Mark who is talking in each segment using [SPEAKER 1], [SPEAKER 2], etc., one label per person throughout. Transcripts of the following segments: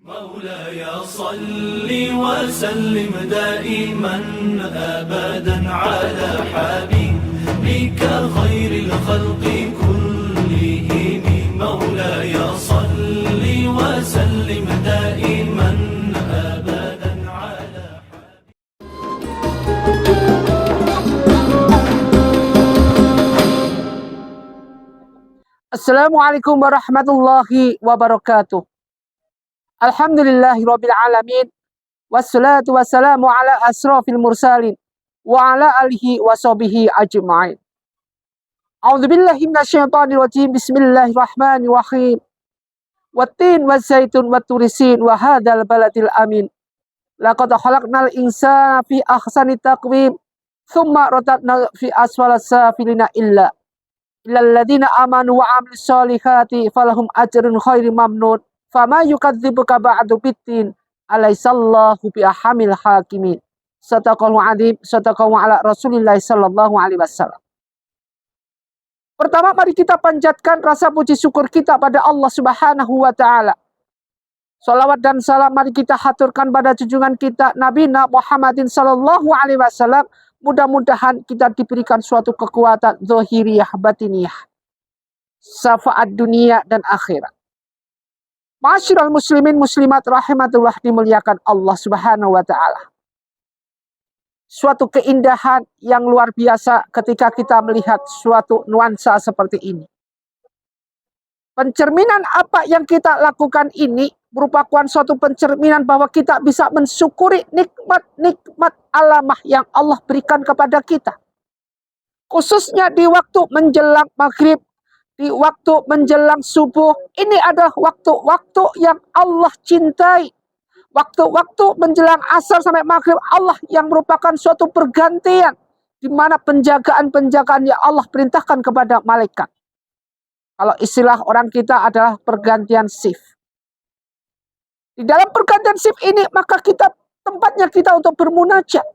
[SPEAKER 1] مولاي صل وسلم دائما أبدا على حبيبك خير الخلق كلهم. مولاي صل وسلم دائما أبدا على
[SPEAKER 2] Assalamualaikum warahmatullahi wabarakatuh. Alhamdulillahirabbil alamin. Wassalatu wassalamu ala asrofil mursalin wa ala alihi washabihi ajma'in. A'udzubillahi minasyaitonir rajim. Bismillahirrahmanirrahim. Wattin wazaitun watturisin wa hadzal baladil amin. Laqad khalaqnal insana fi ahsani taqwim. Tsumma radadna fi asfalas safilina illalladzina amanu wa amilus solihati falahum ajrun khairu mamnun fama yukadzibuka ba'du biddin alaisallahu biahamil hakimin. Sadaqallahu adzim. Sadaqallahu ala Rasulillah sallallahu alaihi wasallam. Pertama, mari kita panjatkan rasa puji syukur kita pada Allah Subhanahu wa taala. Salawat dan salam mari kita haturkan pada junjungan kita Nabi Muhammadin sallallahu alaihi wasallam. Mudah-mudahan kita diberikan suatu kekuatan zahiriyah batiniyah, syafaat dunia dan akhirat. Ma'asyiral muslimin muslimat rahimatullah, dimuliakan Allah Subhanahu wa taala. Suatu keindahan yang luar biasa ketika kita melihat suatu nuansa seperti ini. Pencerminan apa yang kita lakukan ini merupakan suatu pencerminan bahwa kita bisa mensyukuri nikmat-nikmat alamah yang Allah berikan kepada kita. Khususnya di waktu menjelang maghrib, di waktu menjelang subuh, ini adalah waktu-waktu yang Allah cintai. Waktu-waktu menjelang asar sampai maghrib, Allah yang merupakan suatu pergantian, di mana penjagaan-penjagaan yang Allah perintahkan kepada malaikat. Kalau istilah orang kita adalah pergantian shift. Di dalam pergantian shift ini, maka tempatnya kita untuk bermunajat.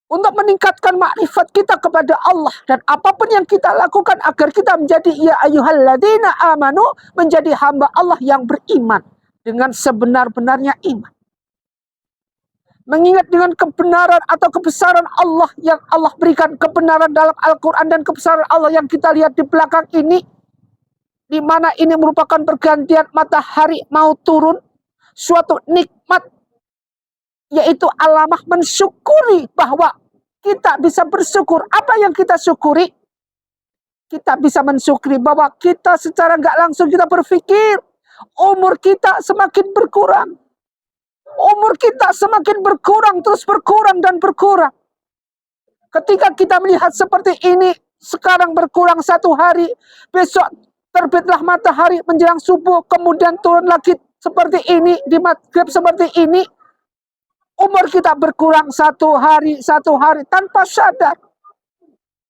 [SPEAKER 2] Untuk meningkatkan makrifat kita kepada Allah. Dan apapun yang kita lakukan agar kita menjadi ya ayyuhalladzina amanu, menjadi hamba Allah yang beriman. Dengan sebenar-benarnya iman. Mengingat dengan kebenaran atau kebesaran Allah yang Allah berikan, kebenaran dalam Al-Quran dan kebesaran Allah yang kita lihat di belakang ini, di mana ini merupakan pergantian matahari mau turun, suatu nikmat, yaitu alamah mensyukuri bahwa kita bisa bersyukur. Apa yang kita syukuri? Kita bisa mensyukuri bahwa kita secara nggak langsung kita berpikir, umur kita semakin berkurang. Umur kita semakin berkurang, terus berkurang dan berkurang. Ketika kita melihat seperti ini, sekarang berkurang 1 hari, besok terbitlah matahari menjelang subuh, kemudian turun lagi seperti ini, di maghrib seperti ini. Umur kita berkurang 1 hari tanpa sadar.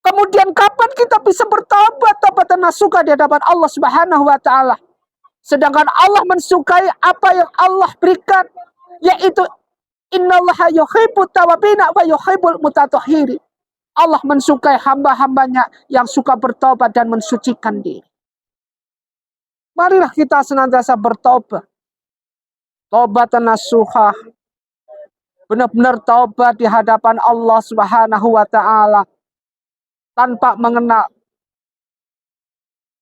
[SPEAKER 2] Kemudian kapan kita bisa bertobat, tobatan nasuha di hadapan Allah Subhanahu wa taala? Sedangkan Allah mensukai apa yang Allah berikan, yaitu innallaha yuhibbut tawwabina wa yuhibbul mutatahhirin. Allah mensukai hamba-hambanya yang suka bertobat dan mensucikan diri. Marilah kita senantiasa bertobat. Taubatan nasuha. Benar-benar taubat di hadapan Allah Subhanahu wa taala tanpa mengenal.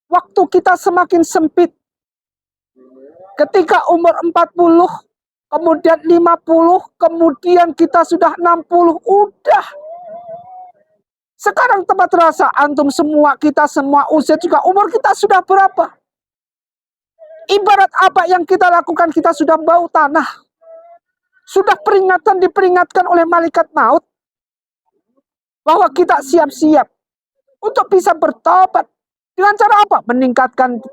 [SPEAKER 2] Waktu kita semakin sempit. Ketika umur 40, kemudian 50, kemudian kita sudah 60, udah. Sekarang tempat terasa antum semua, kita semua usia juga, umur kita sudah berapa? Ibarat apa yang kita lakukan, kita sudah bau tanah. Sudah diperingatkan oleh malaikat maut bahwa kita siap-siap untuk bisa bertobat. Dengan cara apa? Meningkatkan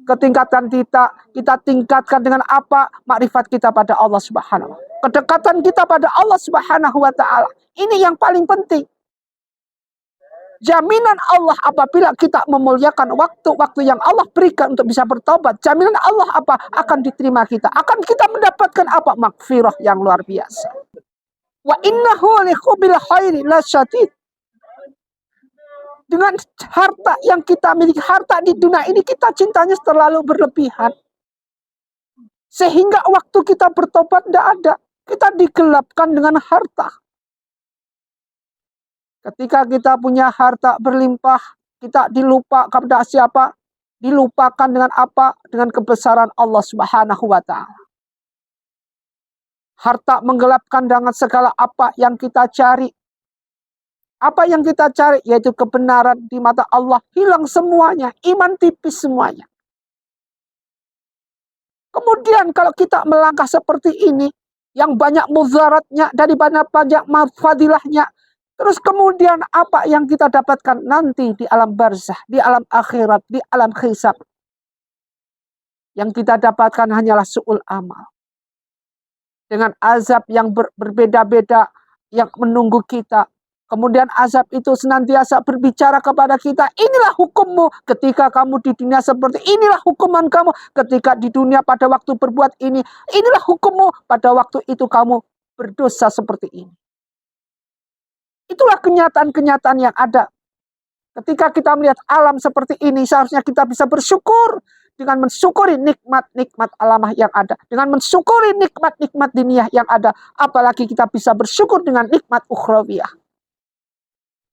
[SPEAKER 2] ketingkatan kita tingkatkan dengan apa? Makrifat kita pada Allah Subhanahu wa taala. Kedekatan kita pada Allah Subhanahu wa taala. Ini yang paling penting. Jaminan Allah apabila kita memuliakan waktu-waktu yang Allah berikan untuk bisa bertobat. Jaminan Allah apa? Akan diterima kita. Akan kita mendapatkan apa? Maghfirah yang luar biasa. Wa innahu lihubbil khairi lasyadid. Dengan harta yang kita miliki, harta di dunia ini kita cintanya terlalu berlebihan. Sehingga waktu kita bertobat tidak ada. Kita digelapkan dengan harta. Ketika kita punya harta berlimpah, kita dilupakan kepada siapa? Dilupakan dengan apa? Dengan kebesaran Allah Subhanahu wa Ta'ala. Harta menggelapkan dengan segala apa yang kita cari. Apa yang kita cari? Yaitu kebenaran di mata Allah. Hilang semuanya. Iman tipis semuanya. Kemudian kalau kita melangkah seperti ini, yang banyak mudaratnya daripada banyak fadilahnya, terus kemudian apa yang kita dapatkan nanti di alam barzah, di alam akhirat, di alam hisab? Yang kita dapatkan hanyalah su'ul amal. Dengan azab yang berbeda-beda yang menunggu kita. Kemudian azab itu senantiasa berbicara kepada kita, inilah hukummu ketika kamu di dunia seperti inilah hukuman kamu ketika di dunia pada waktu berbuat ini. Inilah hukummu pada waktu itu kamu berdosa seperti ini. Itulah kenyataan-kenyataan yang ada. Ketika kita melihat alam seperti ini, seharusnya kita bisa bersyukur dengan mensyukuri nikmat-nikmat alamah yang ada. Dengan mensyukuri nikmat-nikmat dunia yang ada. Apalagi kita bisa bersyukur dengan nikmat ukhrawiyah.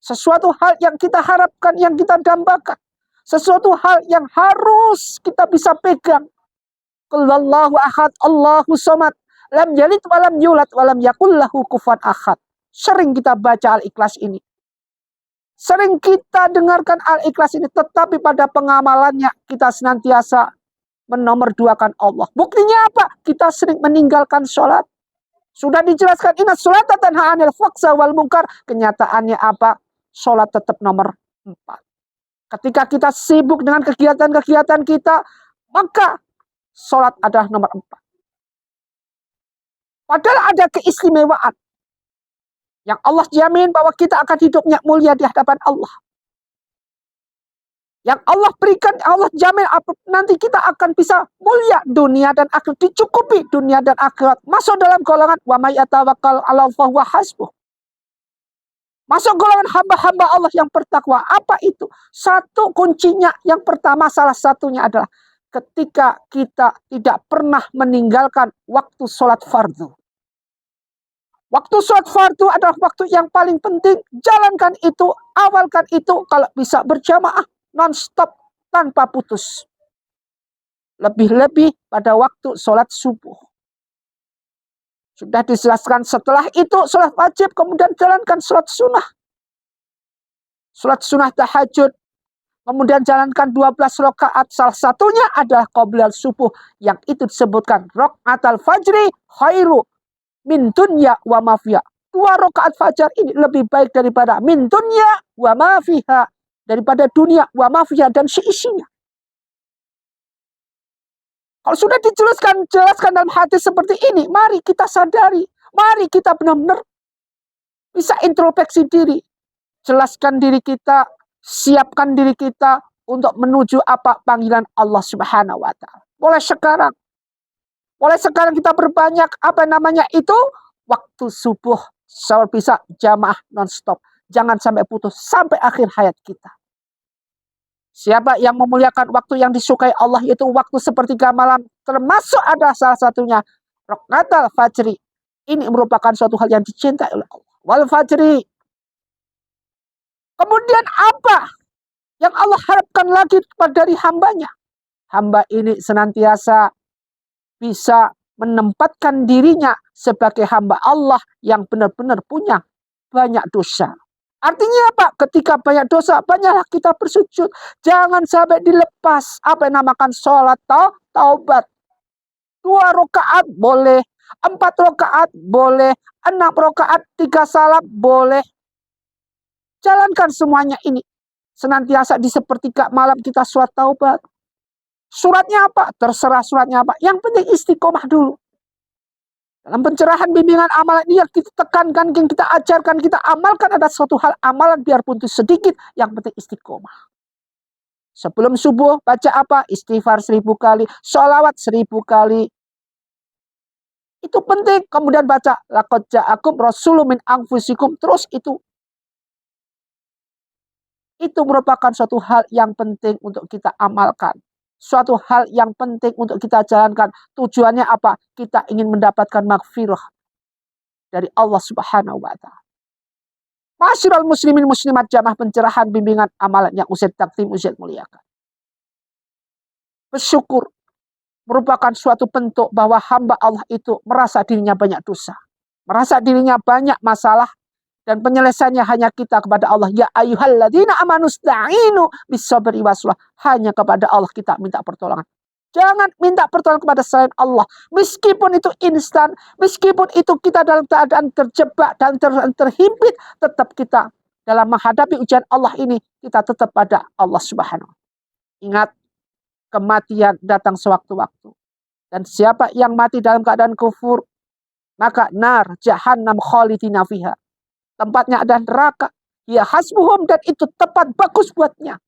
[SPEAKER 2] Sesuatu hal yang kita harapkan, yang kita dambakan. Sesuatu hal yang harus kita bisa pegang. Qulillahu ahad, Allahu somad. Lam yalid walam yulad walam yakul lahu kufuwan ahad. Sering kita baca Al-Ikhlas ini. Sering kita dengarkan Al-Ikhlas ini. Tetapi pada pengamalannya kita senantiasa menomorduakan Allah. Buktinya apa? Kita sering meninggalkan sholat. Sudah dijelaskan, inna sholata tanha 'anil fahsya'i wal munkar. Kenyataannya apa? Sholat tetap nomor 4. Ketika kita sibuk dengan kegiatan-kegiatan kita, maka sholat adalah nomor 4. Padahal ada keistimewaan. Yang Allah jamin bahwa kita akan hidupnya mulia di hadapan Allah. Yang Allah berikan, Allah jamin nanti kita akan bisa mulia dunia dan akhirat. Dicukupi dunia dan akhirat. Masuk dalam golongan wa may yatawakkal 'ala Allah huwa hasbuh. Masuk golongan hamba-hamba Allah yang bertakwa. Apa itu? Satu kuncinya, yang pertama salah satunya adalah ketika kita tidak pernah meninggalkan waktu sholat fardu. Waktu sholat fardu adalah waktu yang paling penting. Jalankan itu, awalkan itu, kalau bisa berjamaah, non-stop, tanpa putus. Lebih-lebih pada waktu sholat subuh. Sudah dijelaskan setelah itu sholat wajib, kemudian jalankan sholat sunnah. Sholat sunnah tahajud. Kemudian jalankan 12 rakaat. Salah satunya adalah qoblal subuh. Yang itu disebutkan rakaatul fajri khairu min dunya wa ma fiha. 2 rakaat fajar ini lebih baik daripada min dunya wa ma fiha. Daripada dunia wa ma fiha dan seisinya. Kalau sudah dijelaskan dalam hadis seperti ini, mari kita sadari, mari kita benar-benar bisa introspeksi diri, jelaskan diri kita, siapkan diri kita untuk menuju apa panggilan Allah Subhanahu wa Ta'ala. Mulai sekarang kita berbanyak apa namanya itu waktu subuh, kalau bisa jamaah non-stop, jangan sampai putus sampai akhir hayat kita. Siapa yang memuliakan waktu yang disukai Allah, yaitu waktu sepertiga malam, termasuk ada salah satunya rakaatul fajri. Ini merupakan suatu hal yang dicintai oleh Allah. Wal fajri. Kemudian apa yang Allah harapkan lagi dari hambanya? Hamba ini senantiasa bisa menempatkan dirinya sebagai hamba Allah yang benar-benar punya banyak dosa. Artinya apa? Ketika banyak dosa, banyaklah kita bersujud. Jangan sampai dilepas. Apa yang namakan sholat taubat. 2 rakaat boleh. 4 rakaat boleh. 6 rakaat 3 salam boleh. Jalankan semuanya ini. Senantiasa di sepertiga malam kita sholat taubat. Suratnya apa? Terserah suratnya apa. Yang penting istiqomah dulu. Dalam pencerahan bimbingan amalan ini yang kita tekankan, yang kita ajarkan, kita amalkan ada suatu hal amalan biarpun itu sedikit, yang penting istiqomah. Sebelum subuh baca apa? Istighfar 1000 kali, sholawat 1000 kali. Itu penting. Kemudian baca laqad ja'akum rasulun min anfusikum. Terus itu merupakan suatu hal yang penting untuk kita amalkan. suatu hal yang penting untuk kita jalankan. Tujuannya apa? Kita ingin mendapatkan maghfirah dari Allah Subhanahu wa taala. Masyarul muslimin muslimat jamaah pencerahan bimbingan amalan yang Ustaz Taktim Ustaz muliakan. Bersyukur merupakan suatu bentuk bahwa hamba Allah itu merasa dirinya banyak dosa, merasa dirinya banyak masalah, dan penyelesaiannya hanya kita kepada Allah. Ya ayyuhalladzina amanu sta'inu bis-sabri was-salah. Hanya kepada Allah kita minta pertolongan. Jangan minta pertolongan kepada selain Allah. Meskipun itu instan, meskipun itu kita dalam keadaan terjebak dan terhimpit, tetap kita dalam menghadapi ujian Allah ini, kita tetap pada Allah Subhanahu. Ingat, kematian datang sewaktu-waktu. Dan siapa yang mati dalam keadaan kufur, maka nar jahannam khalidina fiha. Tempatnya ada neraka. Ya hasbuhum, dan itu tepat bagus buatnya.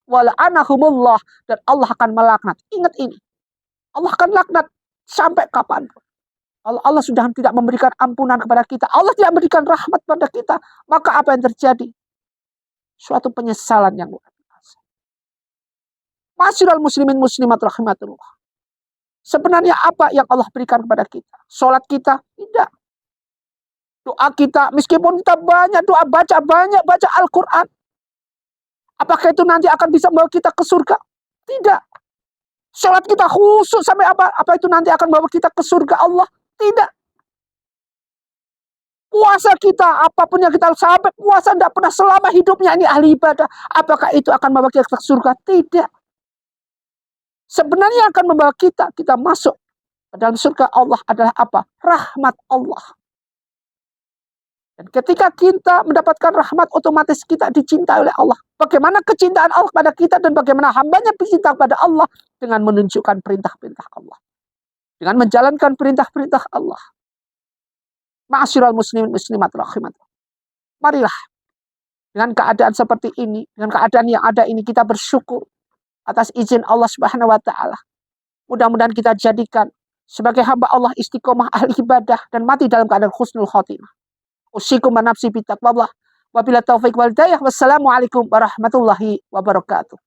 [SPEAKER 2] Wala'anahumullah, dan Allah akan melaknat. Ingat ini. Allah akan laknat sampai kapan. Allah sudah tidak memberikan ampunan kepada kita. Allah tidak memberikan rahmat kepada kita. Maka apa yang terjadi? Suatu penyesalan yang luar biasa. Masyarul muslimin muslimat rahimatullah. Sebenarnya apa yang Allah berikan kepada kita? Sholat kita? Tidak. Doa kita, meskipun kita banyak doa, banyak baca Al-Quran. Apakah itu nanti akan bisa membawa kita ke surga? Tidak. Sholat kita khusyuk sampai apa? Apa itu nanti akan membawa kita ke surga Allah? Tidak. Puasa kita, apapun yang kita sampai puasa tidak pernah selama hidupnya ini ahli ibadah. Apakah itu akan membawa kita ke surga? Tidak. Sebenarnya akan membawa kita masuk ke dalam surga Allah adalah apa? Rahmat Allah. Dan ketika kita mendapatkan rahmat, otomatis kita dicintai oleh Allah. Bagaimana kecintaan Allah kepada kita dan bagaimana hambanya bercinta kepada Allah dengan menunjukkan perintah-perintah Allah. Dengan menjalankan perintah-perintah Allah. Ma'asyiral muslimin muslimat rahimat. Marilah dengan keadaan seperti ini, dengan keadaan yang ada ini, kita bersyukur atas izin Allah Subhanahu wa taala. Mudah-mudahan kita jadikan sebagai hamba Allah istiqomah ahli ibadah dan mati dalam keadaan husnul khotimah. Usikum wa nafsi bitaqwallah. Wabillahi taufiq wal hidayah. Wassalamualaikum warahmatullahi wabarakatuh.